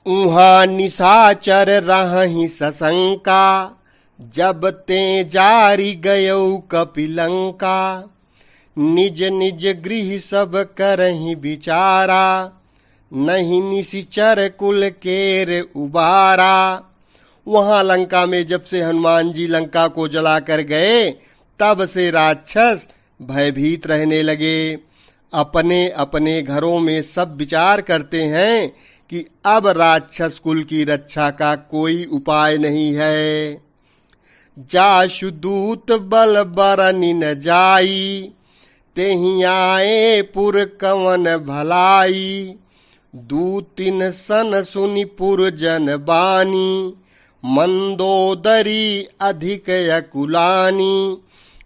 उहाँ निशाचर रहहि सशंका, जब ते जारी गयौ कपिलंका। निज निज गृह सब करहि विचारा, नहीं निशिचर कुल केर उबारा। वहां लंका में जब से हनुमान जी लंका को जलाकर गए, तब से राक्षस भयभीत रहने लगे। अपने अपने घरों में सब विचार करते हैं कि अब राक्षस कुल की रक्षा का कोई उपाय नहीं है। जासु दूत बल बरनि न जाई, तेहि आए पुर कवन भलाई। दूतिन सन सुनि पुर जन बानी, मंदोदरी अधिक अकुलानी।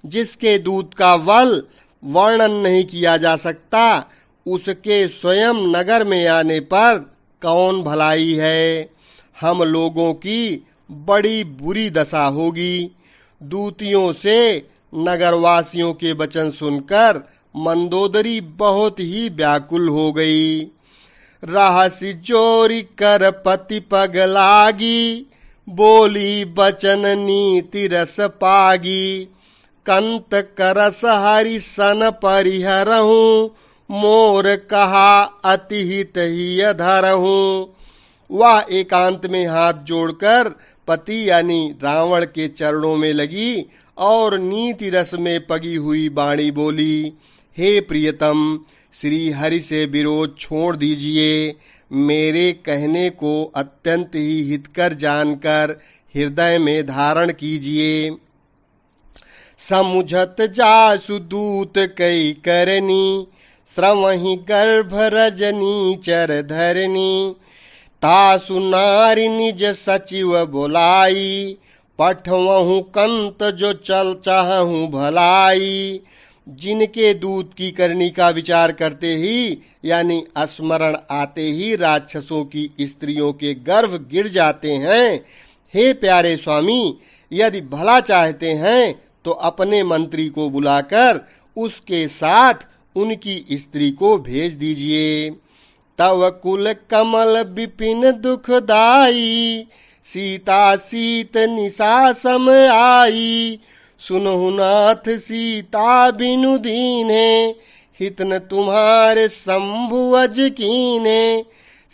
जिसके दूत का बल वर्णन नहीं किया जा सकता, उसके स्वयं नगर में आने पर कौन भलाई है। हम लोगों की बड़ी बुरी दशा होगी। दूतियों से नगरवासियों के वचन सुनकर मंदोदरी बहुत ही व्याकुल हो गई। रहसि जोरी कर पति पग लागी, बोली बचन नीति रस पागी। कंत करस हरि सन परिहरहूँ, मोर कहा अति हित ही धरहूँ। वह एकांत में हाथ जोड़कर पति यानी रावण के चरणों में लगी और नीति रस में पगी हुई वाणी बोली, हे प्रियतम, श्री हरि से विरोध छोड़ दीजिए। मेरे कहने को अत्यंत ही हितकर जानकर हृदय में धारण कीजिए। समुझत जासु दूत कई करनी, श्रवहि गर्भ रजनी चर धरनी। तासु नारी निज सचिव बोलाई, पठवहु कंत जो चल चाहूं भलाई। जिनके दूत की करनी का विचार करते ही यानी स्मरण आते ही राक्षसों की स्त्रियों के गर्भ गिर जाते हैं। हे प्यारे स्वामी, यदि भला चाहते हैं तो अपने मंत्री को बुलाकर उसके साथ उनकी स्त्री को भेज दीजिए। तव कुल कमल विपिन दुखदाई, सीता सीत निशा सम आई। सुनहु नाथ सीता बिनु दीन्हे, हितन तुम्हारे शंभु अज कीन्हे।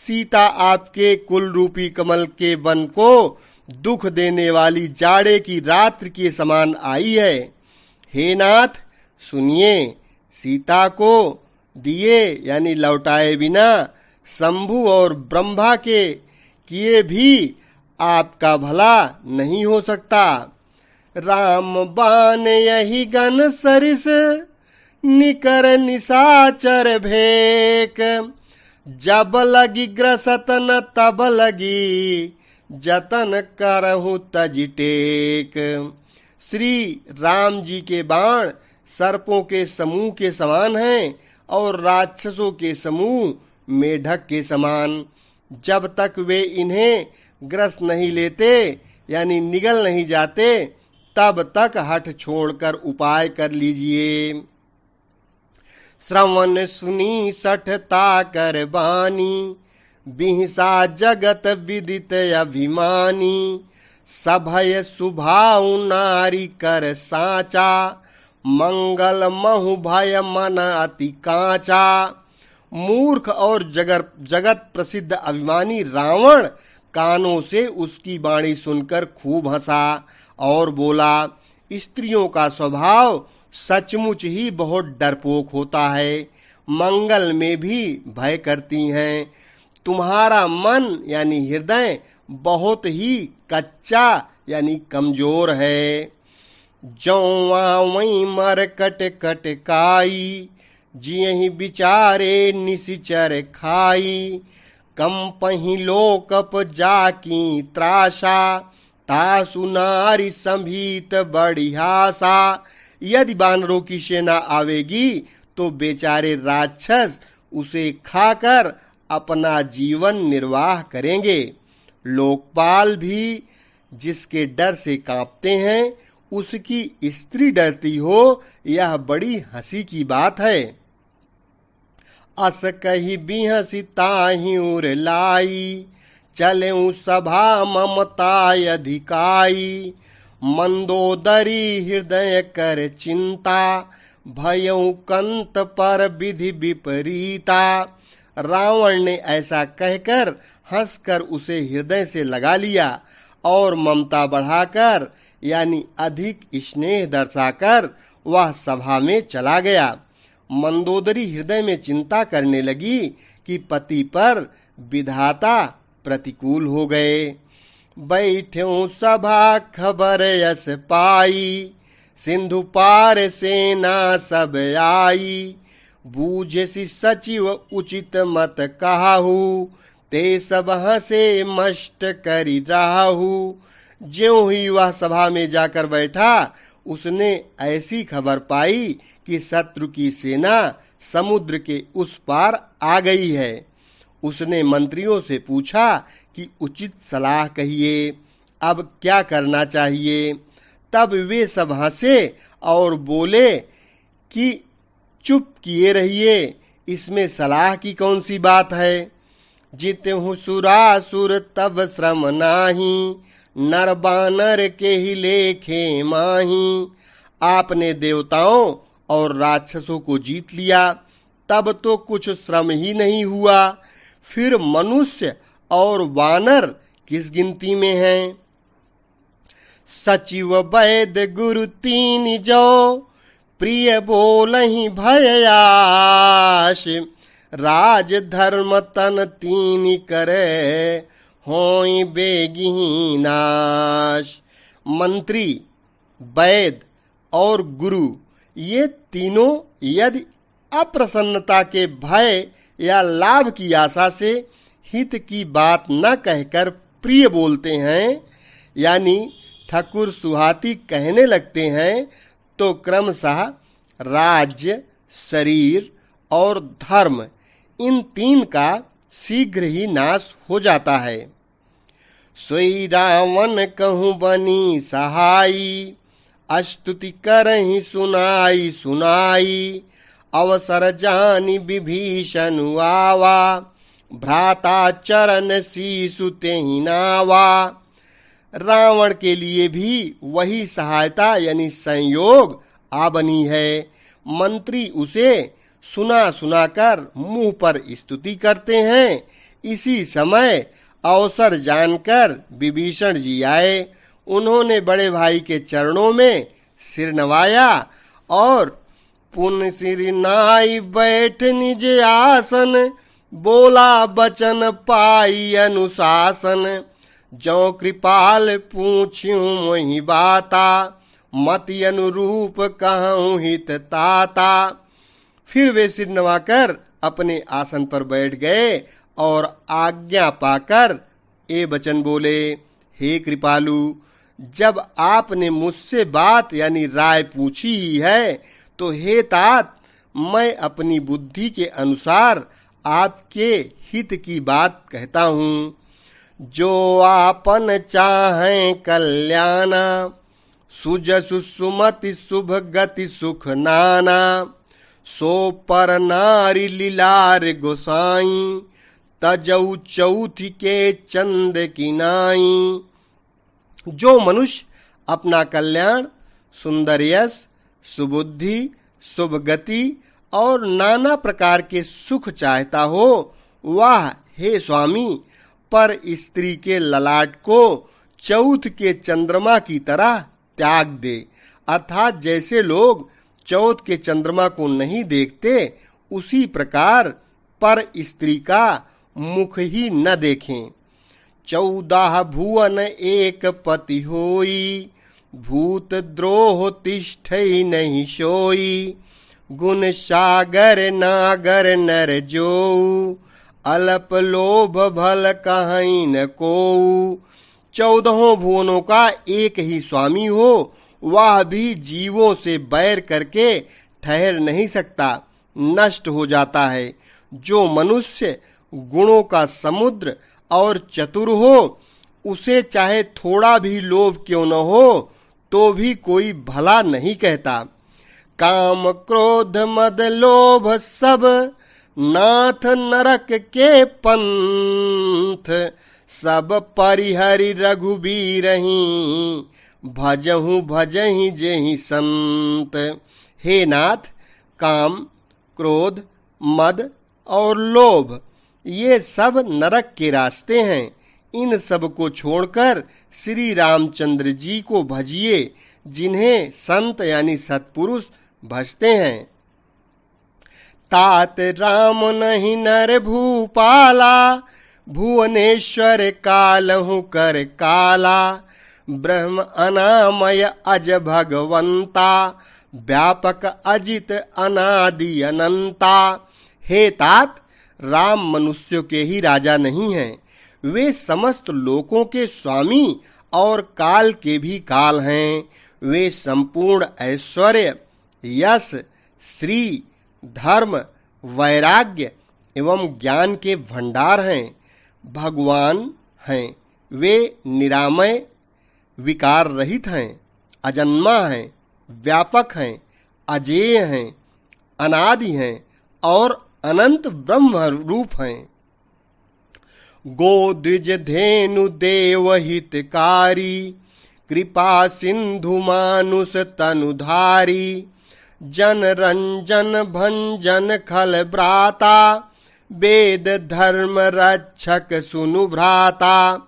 सीता आपके कुल रूपी कमल के वन को दुख देने वाली जाड़े की रात्रि के समान आई है। हे नाथ सुनिए, सीता को दिए यानी लौटाए बिना शंभु और ब्रह्मा के किए भी आपका भला नहीं हो सकता। राम बान यही गन सरिस, निकर निशाचर भेक। जब लगी ग्रसत न तब लगी, जतन करहु तज टेक। श्री राम जी के बाण सर्पों के समूह के समान हैं और राक्षसों के समूह मेढक के समान। जब तक वे इन्हें ग्रस नहीं लेते यानी निगल नहीं जाते, तब तक हठ छोड़कर उपाय कर लीजिए। श्रवण सुनी सठता कर बानी, बिहसा जगत विदित अभिमानी। सभय सुभाव नारी कर साचा, मंगल महु भय मन अति कांचा। मूर्ख और जगत प्रसिद्ध अभिमानी रावण कानों से उसकी वाणी सुनकर खूब हंसा और बोला, स्त्रियों का स्वभाव सचमुच ही बहुत डरपोक होता है, मंगल में भी भय करती हैं। तुम्हारा मन यानी हृदय बहुत ही कच्चा यानी कमजोर है। जौवा वहीं मर कट कट काई, जियहि विचारे निशिचर खाई। कंपहि लोकप जाकी त्रासा, तासु नारी संभीत बढ़ियासा। यदि बानरों की सेना आवेगी तो बेचारे राक्षस उसे खाकर अपना जीवन निर्वाह करेंगे। लोकपाल भी जिसके डर से कांपते हैं, उसकी स्त्री डरती हो, यह बड़ी हंसी की बात है। अस कही बिहसी ताहि उर लाई, चलेऊ सभा ममताय अधिकाई, मंदोदरी हृदय कर चिंता, भयऊ कंत पर विधि विपरीता। रावण ने ऐसा कहकर हंसकर उसे हृदय से लगा लिया और ममता बढ़ाकर यानी अधिक स्नेह दर्शाकर वह सभा में चला गया। मंदोदरी हृदय में चिंता करने लगी कि पति पर विधाता प्रतिकूल हो गए। बैठ्यों सभा खबर यस पाई, सिंधु पार सेना सब आई, बूझसी सचिव उचित मत कहाहू, ते सब हंसे मष्ट करी राहू। ज्यों ही वह सभा में जाकर बैठा, उसने ऐसी खबर पाई कि शत्रु की सेना समुद्र के उस पार आ गई है। उसने मंत्रियों से पूछा कि उचित सलाह कहिए, अब क्या करना चाहिए। तब वे सब हंसे और बोले कि चुप किए रहिए, इसमें सलाह की कौन सी बात है। जितहु सुरासुर तब श्रम नाही, नर बानर के ही लेखे माही। आपने देवताओं और राक्षसों को जीत लिया, तब तो कुछ श्रम ही नहीं हुआ, फिर मनुष्य और वानर किस गिनती में हैं। सचिव वैद्य गुरु तीन जो, प्रिय बोलहि भययाश, राज धर्म तन तीन करे, होई बेगी नाश। मंत्री, वैद्य और गुरु ये तीनों यदि अप्रसन्नता के भय या लाभ की आशा से हित की बात न कहकर प्रिय बोलते हैं यानी ठकुर सुहाती कहने लगते हैं, तो क्रमशः राज्य, शरीर और धर्म इन तीन का शीघ्र ही नाश हो जाता है। सोई रावण कहूँ बनी सहाई, अस्तुति करहि सुनाई सुनाई, अवसर जानि विभीषण आवा, भ्राता चरण शीशु तेहि नावा। रावण के लिए भी वही सहायता यानी संयोग आ बनी है। मंत्री उसे सुना सुनाकर मुंह पर स्तुति करते हैं। इसी समय अवसर जानकर विभीषण जी आए। उन्होंने बड़े भाई के चरणों में सिर नवाया और पुन सिर नाई बैठ निज आसन, बोला बचन पाई अनुशासन। जो कृपाल पूछूं मोहि बाता, मति अनुरूप कहूँ हित ताता। फिर वे सिर नवाकर अपने आसन पर बैठ गए और आज्ञा पाकर ये वचन बोले, हे कृपालु, जब आपने मुझसे बात यानी राय पूछी ही है, तो हे तात, मैं अपनी बुद्धि के अनुसार आपके हित की बात कहता हूँ। जो आपन चाहें कल्याणा, सुजसु सुमति शुभ गति सुख नाना। सो पर नारी लीलार गोसाई, तजऊ चौथ के चंद की नाई। जो मनुष्य अपना कल्याण, सुंदर यश, सुबुद्धि, शुभ गति और नाना प्रकार के सुख चाहता हो, वह हे स्वामी पर स्त्री के ललाट को चौथ के चंद्रमा की तरह त्याग दे। अर्थात जैसे लोग चौथ के चंद्रमा को नहीं देखते, उसी प्रकार पर स्त्री का मुख ही न देखें। 14 भुवन एक पति होई, भूत द्रोह तिष्ठई नहीं सोई। गुण सागर नागर नर जोऊ, अल्प लोभ भल कहीं न कोऊ। 14 भुवनों का एक ही स्वामी हो, वह भी जीवों से बैर करके ठहर नहीं सकता, नष्ट हो जाता है। जो मनुष्य गुणों का समुद्र और चतुर हो, उसे चाहे थोड़ा भी लोभ क्यों न हो, तो भी कोई भला नहीं कहता। काम क्रोध मद लोभ सब, नाथ नरक के पंथ, सब परिहरि रघुबीरहि, भजहु भजहि जेहि संत। हे नाथ, काम, क्रोध, मद और लोभ ये सब नरक के रास्ते हैं। इन सब को छोड़कर श्री रामचंद्र जी को भजिए, जिन्हें संत यानी सत्पुरुष भजते हैं। तात राम नहीं नर भूपाला, भुवनेश्वर कालहु कर काला। ब्रह्म अनामय अज भगवंता, व्यापक अजित अनादि अनंता। हे तात, राम मनुष्यों के ही राजा नहीं हैं, वे समस्त लोकों के स्वामी और काल के भी काल हैं। वे संपूर्ण ऐश्वर्य, यश, श्री, धर्म, वैराग्य एवं ज्ञान के भंडार हैं। भगवान हैं, वे निरामय, विकार रहित हैं, अजन्मा हैं, व्यापक हैं, अजेय हैं, अनादि हैं और अनंत ब्रह्म रूप हैं। गोद्विज धेनु देव हितकारी, कृपा सिंधु मानुष तनुधारी। जन रंजन भंजन खल भ्राता, वेद धर्म रक्षक सुनु भ्राता।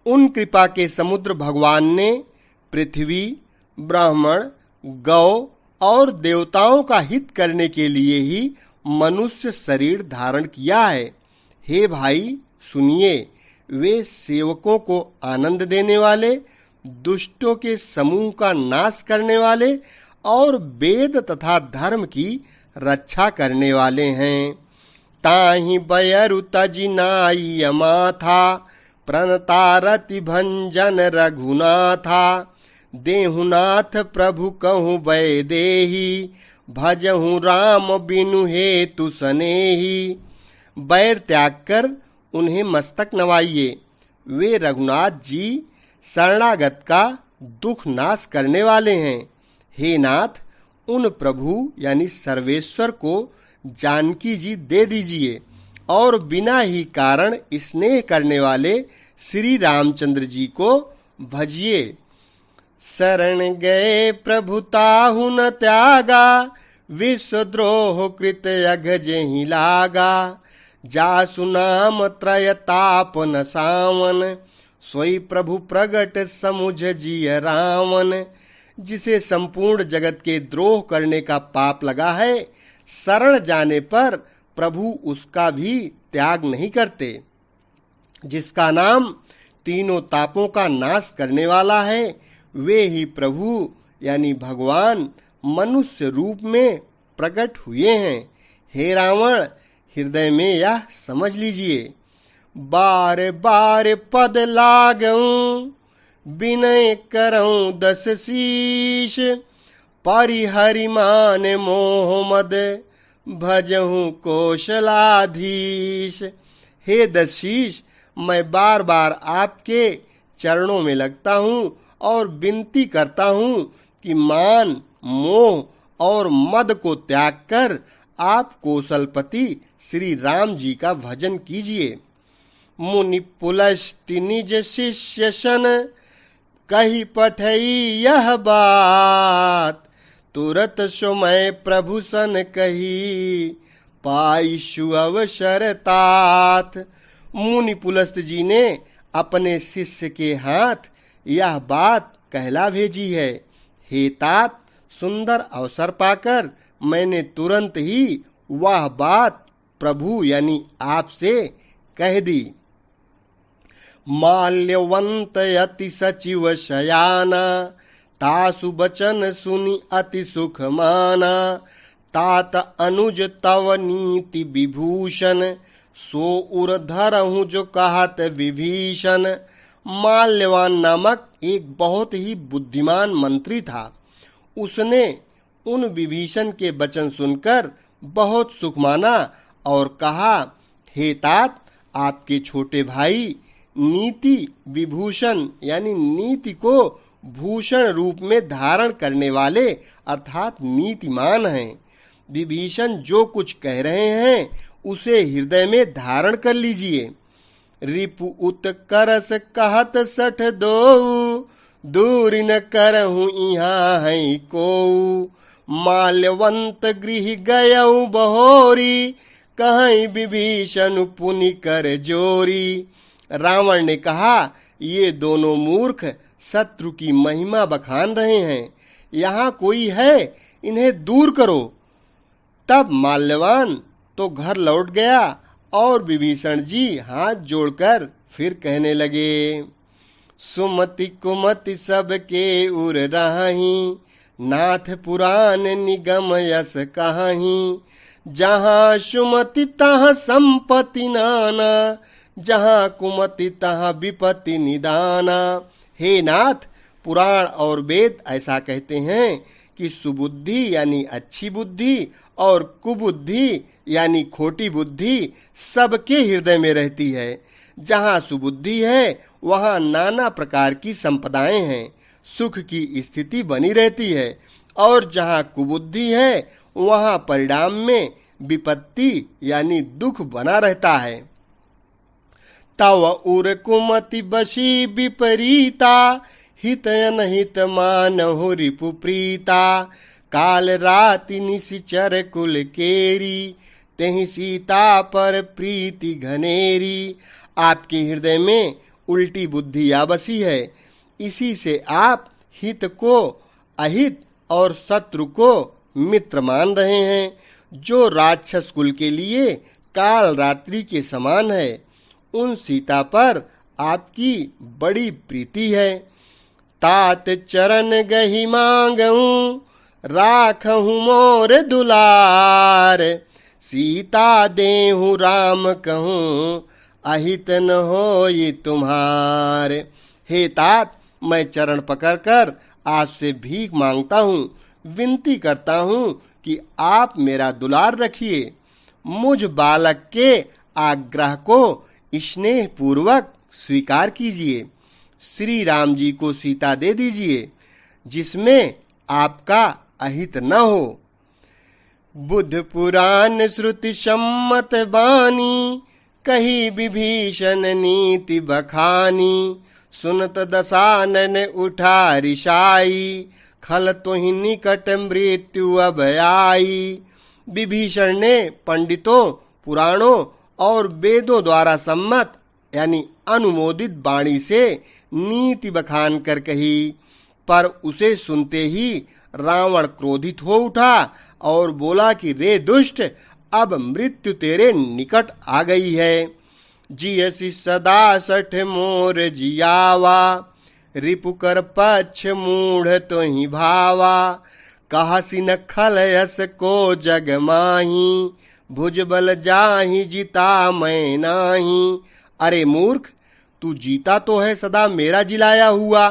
उन कृपा के समुद्र भगवान ने पृथ्वी, ब्राह्मण, गौ और देवताओं का हित करने के लिए ही मनुष्य शरीर धारण किया है। हे भाई सुनिए, वे सेवकों को आनंद देने वाले, दुष्टों के समूह का नाश करने वाले और वेद तथा धर्म की रक्षा करने वाले हैं। ताहि बयरु तजि नाई माथा, प्रणतारति भंजन रघुनाथा। देहुनाथ प्रभु कहूँ वैदेही, भजहु राम बिनु हेतु सनेही। बैर त्याग कर उन्हें मस्तक नवाइए, वे रघुनाथ जी शरणागत का दुख नाश करने वाले हैं। हे नाथ, उन प्रभु यानी सर्वेश्वर को जानकी जी दे दीजिए और बिना ही कारण स्नेह करने वाले श्री रामचंद्र जी को भजिए। शरण गए प्रभु ताहु न त्यागा, विश्वद्रोह कृत अघ जेहि लागा। जासु नाम त्रय ताप न सावन, सोई प्रभु प्रगट समुझ जिय रावण। जिसे संपूर्ण जगत के द्रोह करने का पाप लगा है, शरण जाने पर प्रभु उसका भी त्याग नहीं करते। जिसका नाम तीनों तापों का नाश करने वाला है, वे ही प्रभु यानी भगवान मनुष्य रूप में प्रकट हुए हैं। हे रावण, हृदय में यह समझ लीजिए। बार बार पद लागऊं, विनय करऊं दस शीश। परिहरि मान मोह मद, भजहूं कौशलाधीश। हे दशीष, मैं बार बार आपके चरणों में लगता हूँ और विनती करता हूँ कि मान, मोह और मद को त्याग कर आप कौशलपति श्री राम जी का भजन कीजिए। मुनि पुलस्ति निज शिष्य सन, कही पठई यह बात। तुरत सुमय प्रभु सन कही, पाइशु अवसर तात। मुनि पुलस्त जी ने अपने शिष्य के हाथ यह बात कहला भेजी है। हे तात, सुंदर अवसर पाकर मैंने तुरंत ही वह बात प्रभु यानी आपसे कह दी। माल्यवंत अति सचिव शयाना, तासु बचन सुनि अति सुख माना। तात अनुज तव नीति विभूषण, सो उर धरहूं जो कहत विभीषण। माल्यवान नामक एक बहुत ही बुद्धिमान मंत्री था। उसने उन विभीषण के वचन सुनकर बहुत सुख माना और कहा, हे तात, आपके छोटे भाई नीति विभूषण यानी नीति को भूषण रूप में धारण करने वाले अर्थात नीतिमान हैं। विभीषण जो कुछ कह रहे हैं उसे हृदय में धारण कर लीजिए। रिपु उत्कर्ष कहत सठ दो, दूर न करहूँ यहाँ है को। माल्यवंत गृह गयऊ बहोरी, कहीं विभीषण पुनि कर जोरी। रावण ने कहा, ये दोनों मूर्ख शत्रु की महिमा बखान रहे हैं, यहाँ कोई है, इन्हें दूर करो। तब माल्यवान तो घर लौट गया और विभीषण जी हाथ जोड़कर फिर कहने लगे, सुमति कुमति सबके उर रही, नाथ पुराण निगम यस कहीं। जहाँ सुमति तहाँ संपत्ति नाना, जहाँ कुमति तहाँ विपत्ति निदाना। हे नाथ, पुराण और वेद ऐसा कहते हैं कि सुबुद्धि यानी अच्छी बुद्धि और कुबुद्धि यानी खोटी बुद्धि सबके हृदय में रहती है। जहाँ सुबुद्धि है वहाँ नाना प्रकार की संपदाएं हैं, सुख की स्थिति बनी रहती है, और जहाँ कुबुद्धि है वहाँ परिणाम में विपत्ति यानी दुख बना रहता है। तव उर कुमति बशी विपरीता, हित अनहित मानहु रिपु प्रीता। काल राति निशिचर कुल केरी, तेहि सीता पर प्रीति घनेरी। आपके हृदय में उल्टी बुद्धि आ बसी है, इसी से आप हित को अहित और शत्रु को मित्र मान रहे हैं, जो राक्षस कुल के लिए काल रात्रि के समान है। उन सीता पर आपकी बड़ी प्रीति है। तात चरण गही मांगऊं, राखहूं मोर दुलार। सीता देहु राम कहूं, अहित न होई तुम्हार। हे तात, मैं चरण पकड़कर आपसे भीख मांगता हूँ, विनती करता हूँ कि आप मेरा दुलार रखिए। मुझ बालक के आग्रह को स्नेह पूर्वक स्वीकार कीजिए। श्री राम जी को सीता दे दीजिए, जिसमें आपका अहित न हो। बुद्ध पुराण श्रुति सम्मत बानी, कही विभीषण नीति बखानी। सुनत दशानन उठा रिसाई, खल तुहि निकट मृत्यु अब आई। विभीषण ने पंडितों, पुराणों और वेदों द्वारा सम्मत यानी अनुमोदित वाणी से नीति बखान कर कही, पर उसे सुनते ही रावण क्रोधित हो उठा और बोला कि रे दुष्ट, अब मृत्यु तेरे निकट आ गई है। जियसि सदा सठ मोर जियावा, रिपुकर पक्ष मूढ़ तुहि भावा। कहसी न खल यस को जग माही, भुजबल जाहि जिता मैं नाही। अरे मूर्ख, तू जीता तो है सदा मेरा जिलाया हुआ,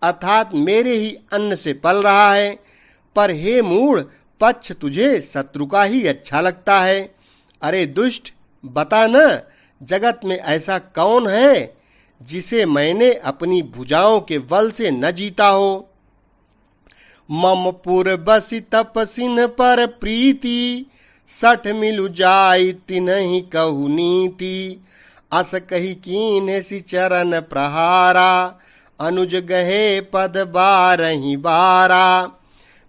अर्थात मेरे ही अन्न से पल रहा है, पर हे मूढ़, पक्ष तुझे शत्रु का ही अच्छा लगता है। अरे दुष्ट, बता न, जगत में ऐसा कौन है जिसे मैंने अपनी भुजाओं के बल से न जीता हो। मम पुर बसी तपसिन पर प्रीति, सठ मिलु जाई तिन्हि कहु नीति। अस कही कीन्ह सि चरण प्रहारा, अनुज गहे पद बारहि बारा।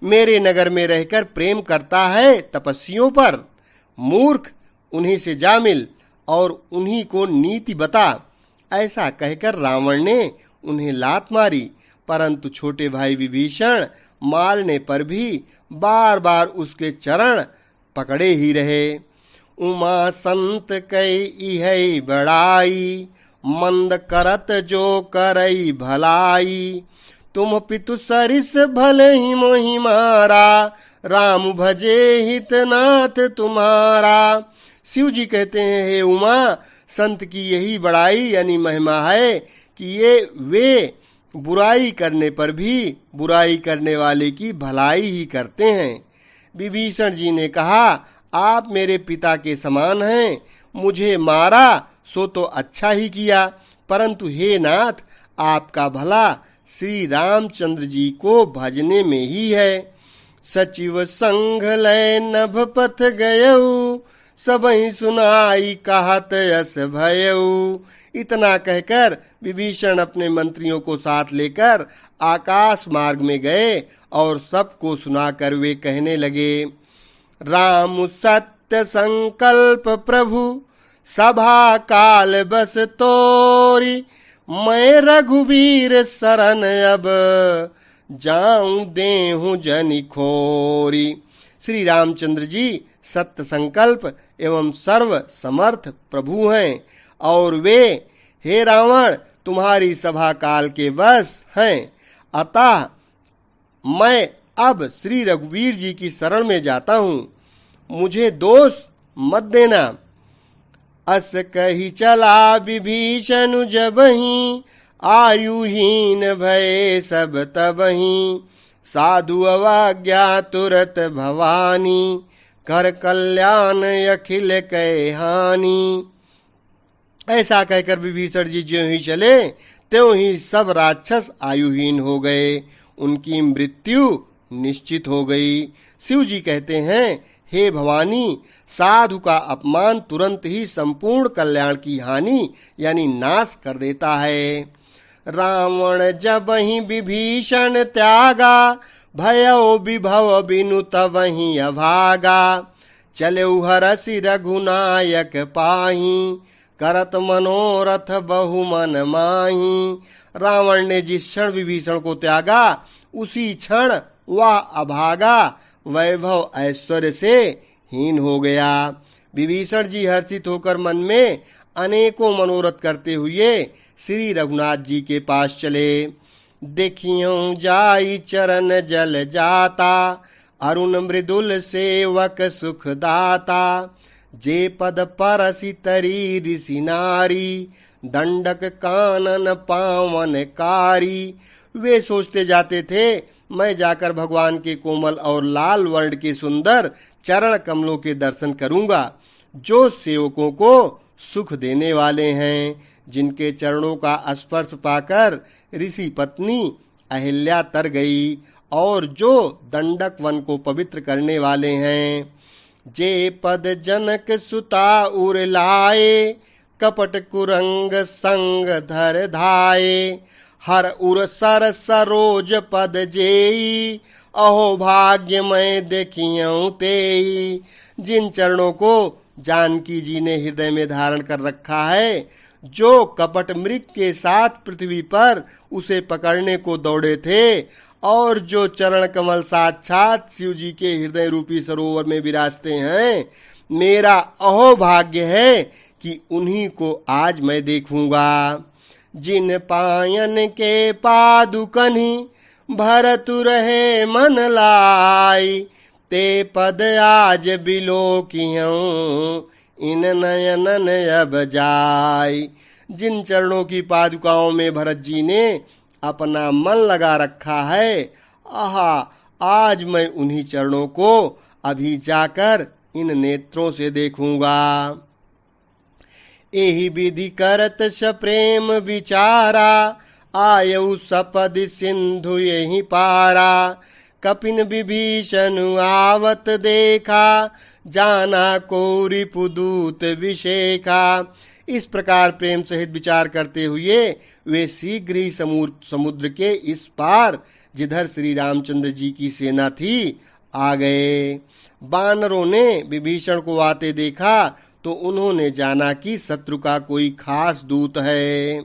मेरे नगर में रहकर प्रेम करता है तपस्वियों पर। मूर्ख, उन्हीं से जा मिल और उन्हीं को नीति बता। ऐसा कहकर रावण ने उन्हें लात मारी, परंतु छोटे भाई विभीषण मारने पर भी बार बार उसके चरण पकड़े ही रहे। उमा संत कई इहै बड़ाई, मंद करत जो करई भलाई। तुम पितु सरिस भले ही मोहि मारा, राम भजे हितनाथ तुम्हारा। शिव जी कहते हैं, हे उमा, संत की यही बड़ाई यानी महिमा है कि ये वे बुराई करने पर भी बुराई करने वाले की भलाई ही करते हैं। विभीषण जी ने कहा, आप मेरे पिता के समान हैं, मुझे मारा सो तो अच्छा ही किया, परंतु हे नाथ, आपका भला श्री रामचंद्र जी को भजने में ही है। सचिव संघ लय नभ पथ गयऊ, सबहि सुनाई कहत यस भयऊ। इतना कहकर विभीषण अपने मंत्रियों को साथ लेकर आकाश मार्ग में गए और सबको सुनाकर वे कहने लगे, राम सत्य संकल्प प्रभु सभा काल बस तोरी, मैं रघुबीर शरण अब जाऊं देहूं जनि खोरी। श्री रामचंद्र जी सत्य संकल्प एवं सर्व समर्थ प्रभु हैं और वे हे रावण तुम्हारी सभा काल के बस हैं। अतः मैं अब श्री रघुवीर जी की शरण में जाता हूँ, मुझे दोष मत देना। अस कही चला विभीषण जबहि, आयुहीन भये सब तबहि, साधु अवज्ञा तुरत भवानी, कर कल्याण अखिल कै हानि। ऐसा कहकर विभीषण जी ज्यों ही चले त्यों ही सब राक्षस आयुहीन हो गए, उनकी मृत्यु निश्चित हो गई। शिव जी कहते हैं, हे भवानी, साधु का अपमान तुरंत ही संपूर्ण कल्याण की हानि यानी नाश कर देता है। रावण जब ही विभीषण त्यागा, भयो विभव बिनु तबहि अभागा, चले हरसि रघुनायक पाही, करत मनोरथ बहु मन माही। रावण ने जिस क्षण विभीषण को त्यागा उसी क्षण वह अभागा वैभव ऐश्वर्य से हीन हो गया। विभीषण जी हर्षित होकर मन में अनेकों मनोरथ करते हुए श्री रघुनाथ जी के पास चले। देखियो जाई चरण जल जाता, अरुण मृदुल सेवक सुख दाता, जे पद परसि तरी ऋषि नारी, दंडक कानन पावन कारी। वे सोचते जाते थे, मैं जाकर भगवान के कोमल और लाल वर्ण के सुंदर चरण कमलों के दर्शन करूंगा, जो सेवकों को सुख देने वाले हैं, जिनके चरणों का स्पर्श पाकर ऋषि पत्नी अहिल्या तर गई, और जो दंडक वन को पवित्र करने वाले हैं। जे पद जनक सुता उर लाए, कपट कुरंग संग धर धाये, हर उर सर सरोज पद जेई, अहो भाग्य मैं देखियो तेई। जिन चरणों को जानकी जी ने हृदय में धारण कर रखा है, जो कपट मृग के साथ पृथ्वी पर उसे पकड़ने को दौड़े थे, और जो चरण कमल साक्षात शिव जी के हृदय रूपी सरोवर में विराजते हैं, मेरा अहो भाग्य है कि उन्हीं को आज मैं देखूंगा। जिन पायन के पादुकनि भरतु रहे मन लाई, ते पद आज बिलोकियों इन नयनन अब जाय। जिन चरणों की पादुकाओं में भरत जी ने अपना मन लगा रखा है, आहा, आज मैं उन्हीं चरणों को अभी जाकर इन नेत्रों से देखूंगा। एहि विधि करत सप्रेम विचारा, आयु सपदि सिंधु यही पारा, कपिन विभीषण आवत देखा, जाना को रिपुदूत विशेखा। इस प्रकार प्रेम सहित विचार करते हुए वे शीघ्र ही समुद्र के इस पार, जिधर श्री रामचंद्र जी की सेना थी, आ गए। बानरों ने विभीषण को आते देखा तो उन्होंने जाना कि शत्रु का कोई खास दूत है।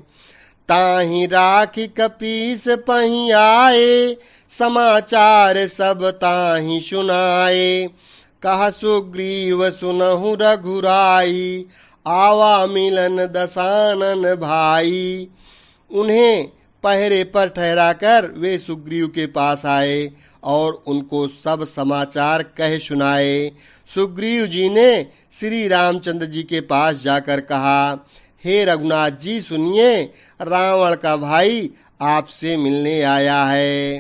ताहि राखी कपीस पही आए, समाचार सब ताहि सुनाए, कहा सुग्रीव सुनहु रघुराई, आवा मिलन दशानन भाई। उन्हें पहरे पर ठहराकर वे सुग्रीव के पास आए और उनको सब समाचार कह सुनाए। सुग्रीव जी ने श्री रामचंद्र जी के पास जाकर कहा, हे रघुनाथ जी सुनिए, रावण का भाई आपसे मिलने आया है।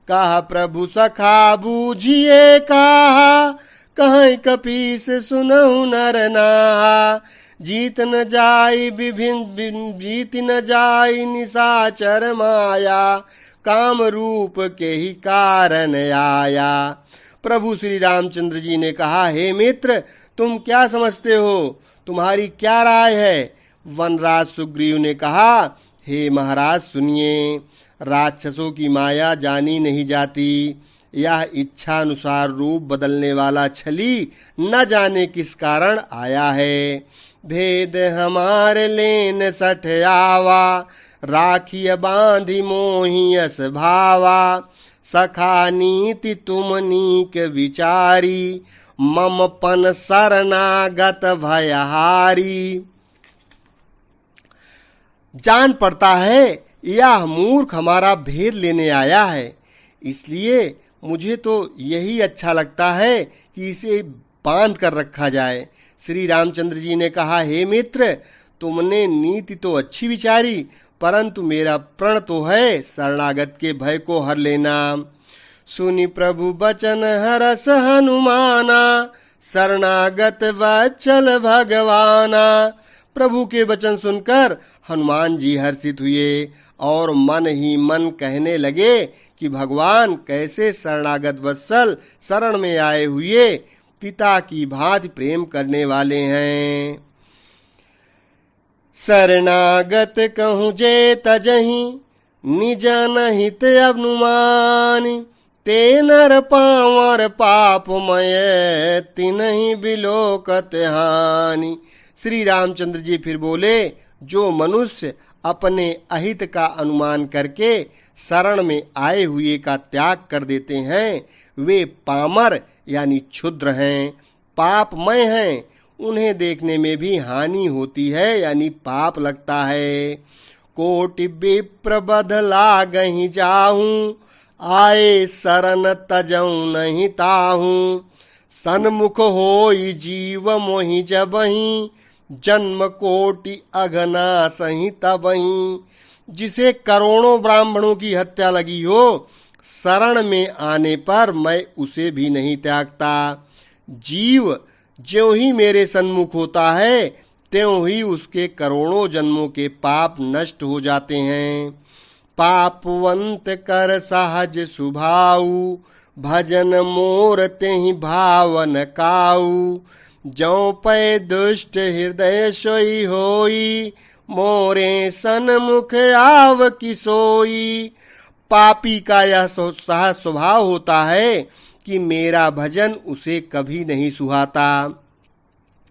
कहा प्रभु सखा बूझिए कहा, कहीं कपीस सुनहु नर नाहा, जीत न जाई विभिन्न जीत न जाई निशाचर माया, काम रूप के ही कारण आया। प्रभु श्री रामचंद्र जी ने कहा, हे मित्र, तुम क्या समझते हो? तुम्हारी क्या राय है? वनराज सुग्रीव ने कहा, हे महाराज सुनिए, राक्षसों की माया जानी नहीं जाती। यह इच्छा अनुसार रूप बदलने वाला छली न जाने किस कारण आया है। भेद हमारे लेन सठ आवा, राखिय बांधी मोहियस भावा। सखा नीति तुम नीक विचारी, मम पन शरणागत भयहारी। जान पड़ता है यह मूर्ख हमारा भेद लेने आया है, इसलिए मुझे तो यही अच्छा लगता है कि इसे बांध कर रखा जाए। श्री रामचंद्र जी ने कहा, हे मित्र, तुमने नीति तो अच्छी विचारी, परंतु मेरा प्रण तो है शरणागत के भय को हर लेना। सुनि प्रभु बचन हरस हनुमाना, शरणागत वत्सल भगवाना। प्रभु के वचन सुनकर हनुमान जी हर्षित हुए और मन ही मन कहने लगे कि भगवान कैसे शरणागत वत्सल शरण में आए हुए पिता की भांति प्रेम करने वाले हैं। शरणागत कहूँ जे तजहि, निज नहित अनुमान। ते नर पावर पापमय, तिन्हि बिलोकत हानि। श्री रामचंद्र जी फिर बोले, जो मनुष्य अपने अहित का अनुमान करके शरण में आए हुए का त्याग कर देते हैं, वे पामर यानी क्षुद्र हैं, पापमय हैं। उन्हें देखने में भी हानि होती है यानी पाप लगता है। कोटि विप्र बदला गही जाहूं, आए शरण तजऊ नहीं ताहूं। सन्मुख होई जीव मोहि जबहि, जन्म कोटि अघना सही तबहि। जिसे करोड़ों ब्राह्मणों की हत्या लगी हो, शरण में आने पर मैं उसे भी नहीं त्यागता। जीव ज्यों ही मेरे सन्मुख होता है, त्यों ही उसके करोड़ों जन्मों के पाप नष्ट हो जाते हैं। पापवंत कर सहज सुभाऊ, भजन मोर तेहि भावन काऊ। जौ पै दुष्ट हृदय सोई होई, मोरे सन्मुख आव की सोई। पापी का यह सहज स्वभाव होता है कि मेरा भजन उसे कभी नहीं सुहाता।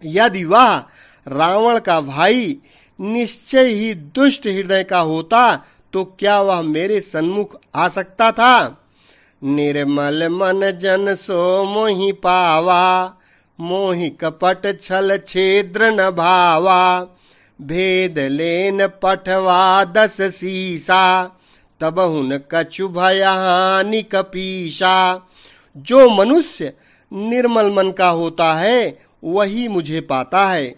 यदि वह रावण का भाई निश्चय ही दुष्ट हृदय का होता तो क्या वह मेरे सन्मुख आ सकता था? निर्मल मन जन सो मोहि पावा, मोहि कपट छल छेद्र न भावा। भेद लेन पठवा 10 सीसा, तब हुन कछु भयहानि कपीसा। जो मनुष्य निर्मल मन का होता है वही मुझे पाता है।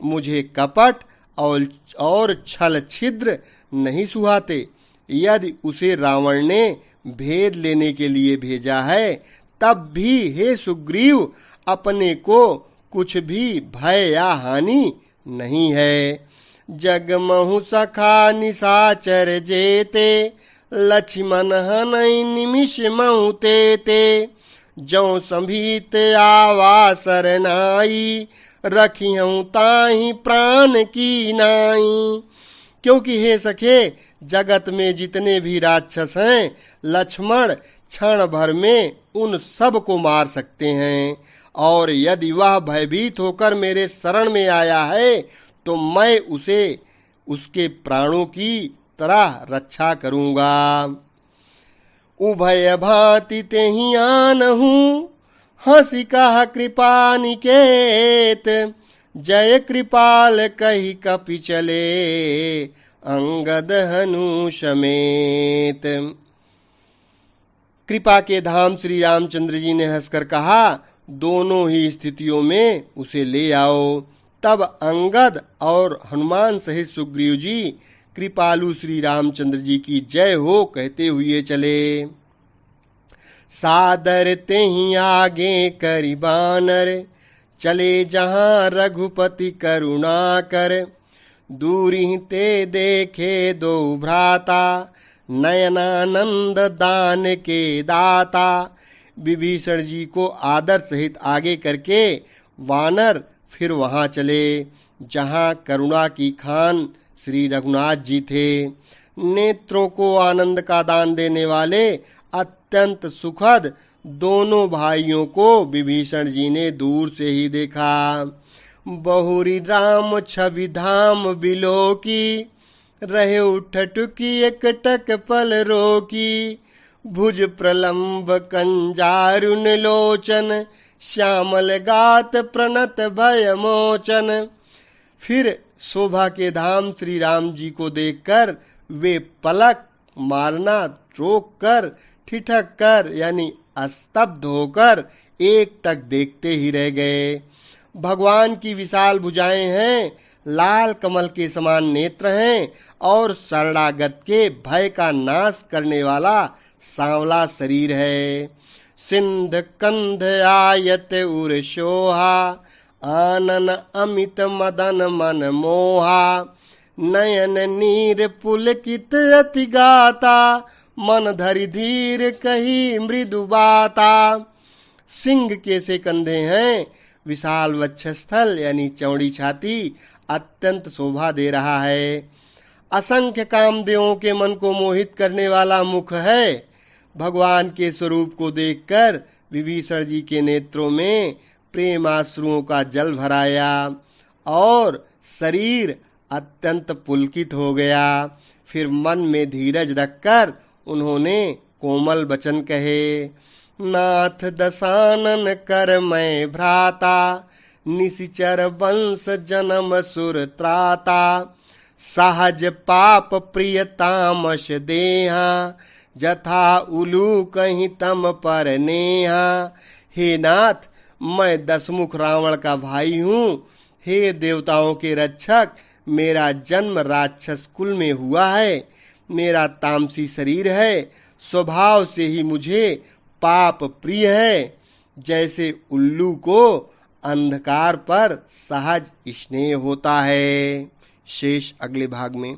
मुझे कपट और छल छिद्र नहीं सुहाते। यदि उसे रावण ने भेद लेने के लिए भेजा है, तब भी हे सुग्रीव, अपने को कुछ भी भय या हानि नहीं है। जगमहु सखा निशाचर जेते, लक्ष्मण हनई निमिष महु तेते। जौ संभीत आवा सरनाई, रखियहु ताहि प्राण की नाई। क्योंकि हे सखे, जगत में जितने भी राक्षस हैं, लक्ष्मण क्षण भर में उन सब को मार सकते हैं। और यदि वह भयभीत होकर मेरे शरण में आया है तो मैं उसे उसके प्राणों की तरह रक्षा करूंगा। उभय भांति तेहि आनहु, हंसी कहा कृपा निकेत। जय कृपाल कही कपि चले, अंगद हनु समेत। कृपा के धाम श्री रामचंद्र जी ने हंसकर कहा, दोनों ही स्थितियों में उसे ले आओ। तब अंगद और हनुमान सहित सुग्रीव जी कृपालु श्री रामचंद्र जी की जय हो कहते हुए चले। सादर तेहि आगे करि बानर, चले जहाँ रघुपति करुणा कर। दूरी ते देखे दो भ्राता, नयनानंद दान के दाता। विभीषण जी को आदर सहित आगे करके वानर फिर वहां चले जहां करुणा की खान श्री रघुनाथ जी थे। नेत्रों को आनंद का दान देने वाले अत्यंत सुखद दोनों भाइयों को विभीषण जी ने दूर से ही देखा। बहुरी राम छवि धाम बिलो की, रहे उठटुकी एकटक पल रोकी। भुज प्रलंब कंजारुन लोचन, श्यामल गात प्रणत भय मोचन। फिर शोभा के धाम श्री राम जी को देखकर वे पलक मारना रोक कर ठिठक कर यानी स्तब्ध होकर एक टक देखते ही रह गए। भगवान की विशाल भुजाएं हैं, लाल कमल के समान नेत्र हैं और शरणागत के भय का नाश करने वाला सांवला शरीर है। सिंध कंध आयत उर शोहा, आनन अमित मदन मन मोहा। नयन नीर पुलकित अति गाता, मन धरि धीर कही मृदु बाता। सिंह के से कंधे हैं, विशाल वक्षस्थल यानी चौड़ी छाती अत्यंत शोभा दे रहा है। असंख्य कामदेवों के मन को मोहित करने वाला मुख है। भगवान के स्वरूप को देखकर विभीषण जी के नेत्रों में प्रेमाश्रुओं का जल भराया और शरीर अत्यंत पुलकित हो गया। फिर मन में धीरज रखकर उन्होंने कोमल वचन कहे। नाथ दशानन कर मैं भ्राता, निशिचर वंश जन्म सुर त्राता। सहज पाप प्रिय तामस देहा, जथा उलू कहीं तम पर नेहा। हे नाथ, मैं दशमुख रावण का भाई हूँ। हे देवताओं के रक्षक, मेरा जन्म राक्षस कुल में हुआ है। मेरा तामसी शरीर है, स्वभाव से ही मुझे पाप प्रिय है। जैसे उल्लू को अंधकार पर सहज स्नेह होता है। शेष अगले भाग में।